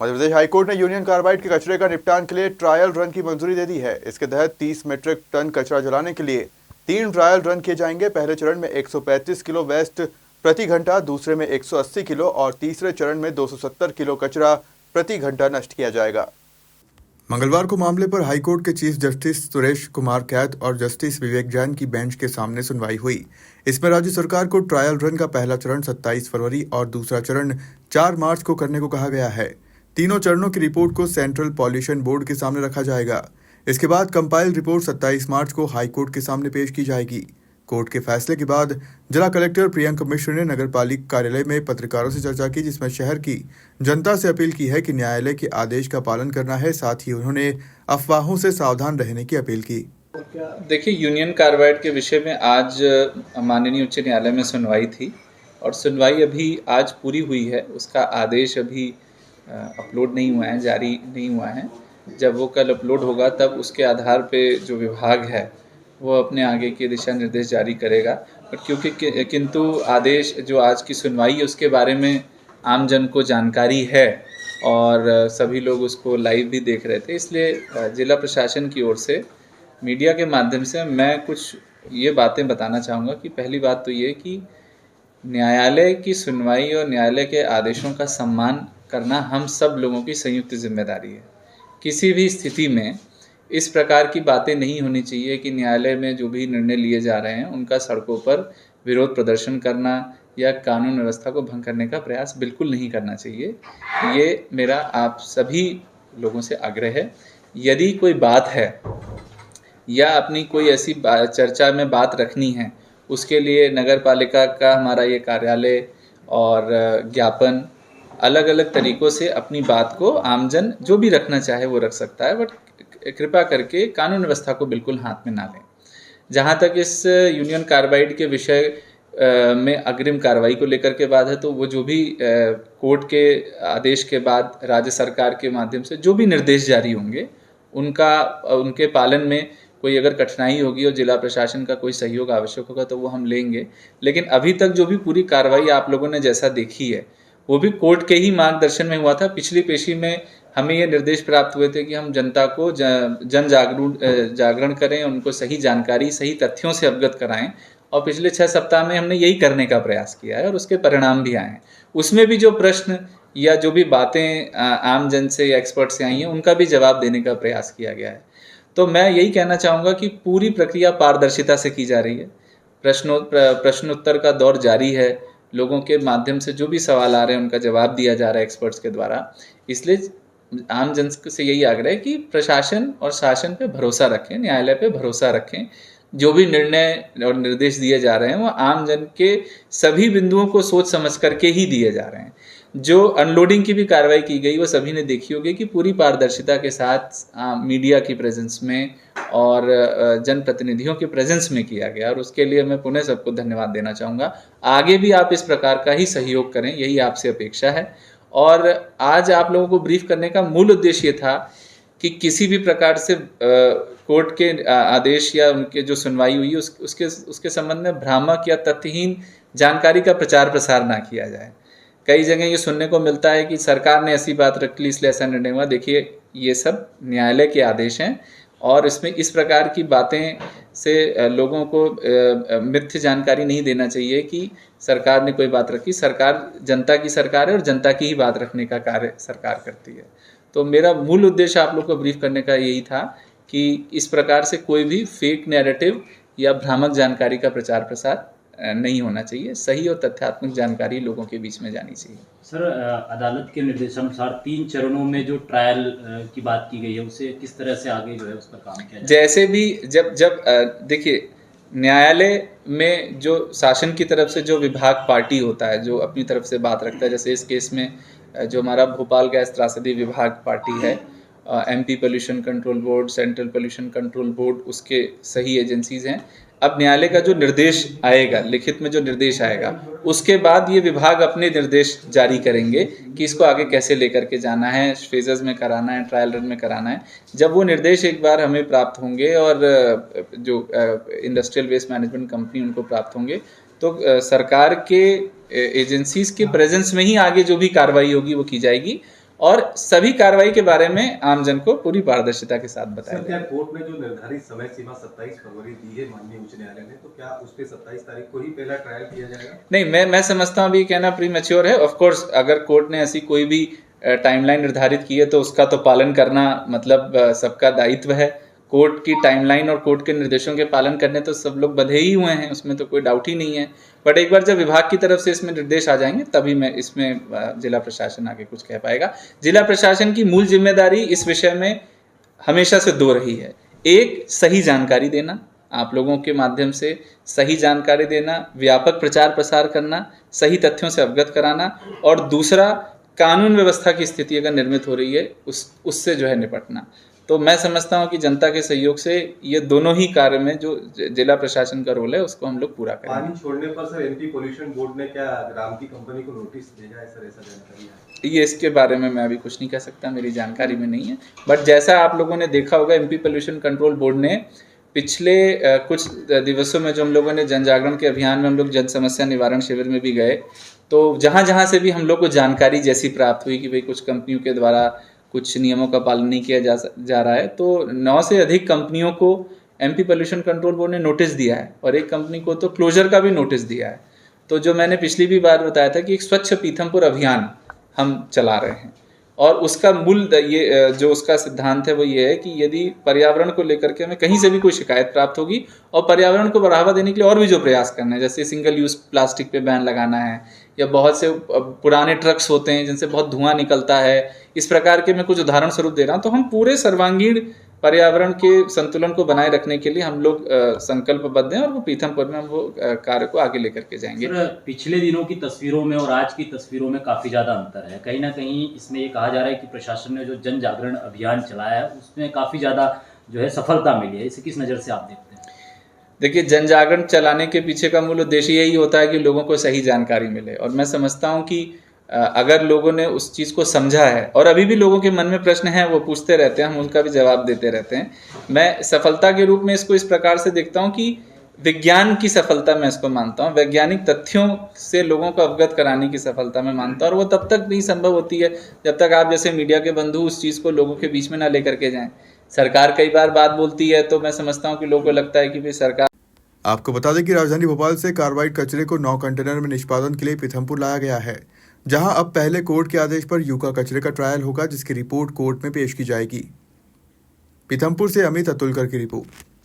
Madhya Pradesh high court ने union carbide के कचरे का निपटान के लिए ट्रायल रन की मंजूरी दे दी है। इसके तहत 30 मीट्रिक टन कचरा जलाने के लिए 3 ट्रायल रन किए जाएंगे। पहले चरण में 135 किलो वेस्ट प्रति घंटा, दूसरे में 180 किलो और तीसरे चरण में 270 किलो कचरा प्रति घंटा नष्ट किया जाएगा। मंगलवार को मामले पर हाईकोर्ट के चीफ जस्टिस सुरेश कुमार कैथ और जस्टिस विवेक जैन की बेंच के सामने सुनवाई हुई। इसमें राज्य सरकार को ट्रायल रन का पहला चरण 27 फरवरी और दूसरा चरण 4 मार्च को करने को कहा गया है। तीनों चरणों की रिपोर्ट को सेंट्रल पॉल्यूशन बोर्ड के सामने रखा जाएगा। इसके बाद कंपाइल रिपोर्ट 27 मार्च को हाईकोर्ट के सामने पेश की जाएगी। कोर्ट के फैसले के बाद जिला कलेक्टर प्रियंका मिश्र ने नगर पालिका कार्यालय में पत्रकारों से चर्चा की, जिसमें शहर की जनता से अपील की है कि न्यायालय के आदेश का पालन करना है। साथ ही उन्होंने अफवाहों से सावधान रहने की अपील की। देखिए, यूनियन कार्बाइड के विषय में आज माननीय उच्च न्यायालय में सुनवाई थी और सुनवाई अभी आज पूरी हुई है। उसका आदेश अभी अपलोड नहीं हुआ है, जारी नहीं हुआ है। जब वो कल अपलोड होगा तब उसके आधार पे जो विभाग है वो अपने आगे के दिशा निर्देश जारी करेगा। बट क्योंकि किंतु आदेश जो आज की सुनवाई है उसके बारे में आम जन को जानकारी है और सभी लोग उसको लाइव भी देख रहे थे, इसलिए जिला प्रशासन की ओर से मीडिया के माध्यम से मैं कुछ ये बातें बताना चाहूँगा कि पहली बात तो ये कि न्यायालय की सुनवाई और न्यायालय के आदेशों का सम्मान करना हम सब लोगों की संयुक्त जिम्मेदारी है। किसी भी स्थिति में इस प्रकार की बातें नहीं होनी चाहिए कि न्यायालय में जो भी निर्णय लिए जा रहे हैं उनका सड़कों पर विरोध प्रदर्शन करना या कानून व्यवस्था को भंग करने का प्रयास बिल्कुल नहीं करना चाहिए। ये मेरा आप सभी लोगों से आग्रह है। यदि कोई बात है या अपनी कोई ऐसी चर्चा में बात रखनी है, उसके लिए नगर पालिका का हमारा ये कार्यालय और ज्ञापन अलग अलग तरीक़ों से अपनी बात को आमजन जो भी रखना चाहे वो रख सकता है, बट कृपया करके कानून व्यवस्था को बिल्कुल हाथ में ना लें। जहाँ तक इस यूनियन कार्बाइड के विषय में अग्रिम कार्रवाई को लेकर के बात है, तो वो जो भी कोर्ट के आदेश के बाद राज्य सरकार के माध्यम से जो भी निर्देश जारी होंगे उनके पालन में कोई अगर कठिनाई होगी और जिला प्रशासन का कोई सहयोग आवश्यक होगा तो वो हम लेंगे। लेकिन अभी तक जो भी पूरी कार्रवाई आप लोगों ने जैसा देखी है वो भी कोर्ट के ही मार्गदर्शन में हुआ था। पिछली पेशी में हमें ये निर्देश प्राप्त हुए थे कि हम जनता को जन जागरण करें, उनको सही जानकारी सही तथ्यों से अवगत कराएं और पिछले 6 सप्ताह में हमने यही करने का प्रयास किया है और उसके परिणाम भी आए हैं। उसमें भी जो प्रश्न या जो भी बातें आम जन से या एक्सपर्ट से आई हैं उनका भी जवाब देने का प्रयास किया गया है। तो मैं यही कहना चाहूँगा कि पूरी प्रक्रिया पारदर्शिता से की जा रही है। प्रश्नोत्तर का दौर जारी है। लोगों के माध्यम से जो भी सवाल आ रहे हैं उनका जवाब दिया जा रहा है एक्सपर्ट्स के द्वारा। इसलिए आम जन से यही आग्रह है कि प्रशासन और शासन पे भरोसा रखें, न्यायालय पे भरोसा रखें। जो भी निर्णय और निर्देश दिए जा रहे हैं वो आम जन के सभी बिंदुओं को सोच समझ करके ही दिए जा रहे हैं। जो अनलोडिंग की भी कार्रवाई की गई वो सभी ने देखी होगी कि पूरी पारदर्शिता के साथ मीडिया की प्रेजेंस में और जनप्रतिनिधियों के प्रेजेंस में किया गया और उसके लिए मैं पुनः सबको धन्यवाद देना चाहूँगा। आगे भी आप इस प्रकार का ही सहयोग करें, यही आपसे अपेक्षा है। और आज आप लोगों को ब्रीफ करने का मूल उद्देश्य ये था कि किसी भी प्रकार से कोर्ट के आदेश या उनके जो सुनवाई हुई उसके संबंध में भ्रामक या तथ्यहीन जानकारी का प्रचार प्रसार ना किया जाए। कई जगह ये सुनने को मिलता है कि सरकार ने ऐसी बात रख ली इसलिए ऐसा निर्णय हुआ। देखिए, ये सब न्यायालय के आदेश हैं और इसमें इस प्रकार की बातें से लोगों को मिथ्या जानकारी नहीं देना चाहिए कि सरकार ने कोई बात रखी। सरकार जनता की सरकार है और जनता की ही बात रखने का कार्य सरकार करती है। तो मेरा मूल उद्देश्य आप लोग को ब्रीफ करने का यही था कि इस प्रकार से कोई भी फेक नैरेटिव या भ्रामक जानकारी का प्रचार प्रसार नहीं होना चाहिए। सही और तथ्यात्मक जानकारी लोगों के बीच में जानी चाहिए। सर, अदालत के निर्देशानुसार 3 चरणों में जो ट्रायल की बात की गई है उसे किस तरह से आगे जो है उस पर काम किया जाए? जैसे भी जब देखिए, न्यायालय में जो शासन की तरफ से जो विभाग पार्टी होता है जो अपनी तरफ से बात रखता है, जैसे इस केस में जो हमारा भोपाल गैस त्रासदी विभाग पार्टी है, MP pollution control board, central pollution control board उसके सही एजेंसीज हैं। अब न्यायालय का जो निर्देश आएगा, लिखित में जो निर्देश आएगा, उसके बाद ये विभाग अपने निर्देश जारी करेंगे कि इसको आगे कैसे लेकर के जाना है, फेजेस में कराना है, ट्रायल रन में कराना है। जब वो निर्देश एक बार हमें प्राप्त होंगे और जो इंडस्ट्रियल वेस्ट मैनेजमेंट कंपनी उनको प्राप्त होंगे तो सरकार के एजेंसीज के प्रेजेंस में ही आगे जो भी कार्रवाई होगी वो की जाएगी और सभी कार्रवाई के बारे में आमजन को पूरी पारदर्शिता के साथ बताया सर, क्या कोर्ट ने जो निर्धारित समय सीमा 27 फरवरी दी है माननीय उच्च न्यायालय ने, तो क्या उस पे 27 तारीख को ही पहला ट्रायल किया जाएगा? नहीं, मैं समझता हूँ अभी कहना प्री मैच्योर है। ऑफ कोर्स अगर कोर्ट ने ऐसी कोई भी टाइमलाइन निर्धारित की है तो उसका तो पालन करना मतलब सबका दायित्व है। कोर्ट की टाइमलाइन और कोर्ट के निर्देशों के पालन करने तो सब लोग बंधे ही हुए हैं, उसमें तो कोई डाउट ही नहीं है। बट एक बार जब विभाग की तरफ से इसमें निर्देश आ जाएंगे तभी मैं इसमें जिला प्रशासन आगे कुछ कह पाएगा। जिला प्रशासन की मूल जिम्मेदारी इस विषय में हमेशा से दो रही है। एक, सही जानकारी देना, आप लोगों के माध्यम से सही जानकारी देना, व्यापक प्रचार प्रसार करना, सही तथ्यों से अवगत कराना, और दूसरा, कानून व्यवस्था की स्थिति अगर निर्मित हो रही है उससे जो है निपटना। तो मैं समझता हूं कि जनता के सहयोग से ये दोनों ही कार्य में जो जिला प्रशासन का रोल है उसको हम लोग पूरा करेंगे। पानी छोड़ने पर सर एमपी पोल्यूशन बोर्ड ने क्या राम की कंपनी को नोटिस भेजा है सर, ऐसा जानकारी है? ये इसके बारे में मैं अभी कुछ नहीं कह सकता, मेरी जानकारी में नहीं है। बट जैसा आप लोगों ने देखा होगा, एमपी पोल्यूशन कंट्रोल बोर्ड ने पिछले कुछ दिवसों में जो हम लोगों ने जन जागरण के अभियान में हम लोग जन समस्या निवारण शिविर में भी गए, तो जहाँ से भी हम लोग को जानकारी जैसी प्राप्त हुई कि भाई कुछ कंपनियों के द्वारा कुछ नियमों का पालन नहीं किया जा रहा है, तो 9 से अधिक कंपनियों को एमपी पोल्यूशन कंट्रोल बोर्ड ने नोटिस दिया है और एक कंपनी को तो क्लोजर का भी नोटिस दिया है। तो जो मैंने पिछली भी बार बताया था कि एक स्वच्छ पीथमपुर अभियान हम चला रहे हैं, और उसका मूल ये जो उसका सिद्धांत है वो ये है कि यदि पर्यावरण को लेकर के हमें कहीं से भी कोई शिकायत प्राप्त होगी और पर्यावरण को बढ़ावा देने के लिए और भी जो प्रयास करना है, जैसे सिंगल यूज प्लास्टिक पे बैन लगाना है, या बहुत से पुराने ट्रक्स होते हैं जिनसे बहुत धुआं निकलता है, इस प्रकार के मैं कुछ उदाहरण स्वरूप दे रहा हूँ। तो हम पूरे सर्वांगीण पर्यावरण के संतुलन को बनाए रखने के लिए हम लोग संकल्पबद्ध हैं और वो पीथमपुर में हम वो कार्य को आगे लेकर के जाएंगे। सर, पिछले दिनों की तस्वीरों में और आज की तस्वीरों में काफ़ी ज़्यादा अंतर है। कहीं ना कहीं इसमें ये कहा जा रहा है कि प्रशासन ने जो जन जागरण अभियान चलाया है उसमें काफ़ी ज़्यादा जो है सफलता मिली है। इसे किस नज़र से आप देखते हैं? देखिए, जन जागरण चलाने के पीछे का मूल उद्देश्य यही होता है कि लोगों को सही जानकारी मिले, और मैं समझता हूँ कि अगर लोगों ने उस चीज़ को समझा है, और अभी भी लोगों के मन में प्रश्न हैं वो पूछते रहते हैं, हम उनका भी जवाब देते रहते हैं। मैं सफलता के रूप में इसको इस प्रकार से देखता हूँ कि विज्ञान की सफलता मैं इसको मानता हूँ, वैज्ञानिक तथ्यों से लोगों को अवगत कराने की सफलता मैं मानता हूँ, और वो तब तक नहीं संभव होती है जब तक आप जैसे मीडिया के बंधु उस चीज़ को लोगों के बीच में ना लेकर के जाएं। सरकार कई बार बात बोलती है तो मैं समझता हूँ कि लोगों को लगता है कि भाई सरकार। आपको बता दें कि राजधानी भोपाल से कार्बाइड कचरे को 9 कंटेनर में निष्पादन के लिए पीथमपुर लाया गया है, जहां अब पहले कोर्ट के आदेश पर यूका कचरे का ट्रायल होगा, जिसकी रिपोर्ट कोर्ट में पेश की जाएगी। पीथमपुर से अमित अतुलकर की रिपोर्ट।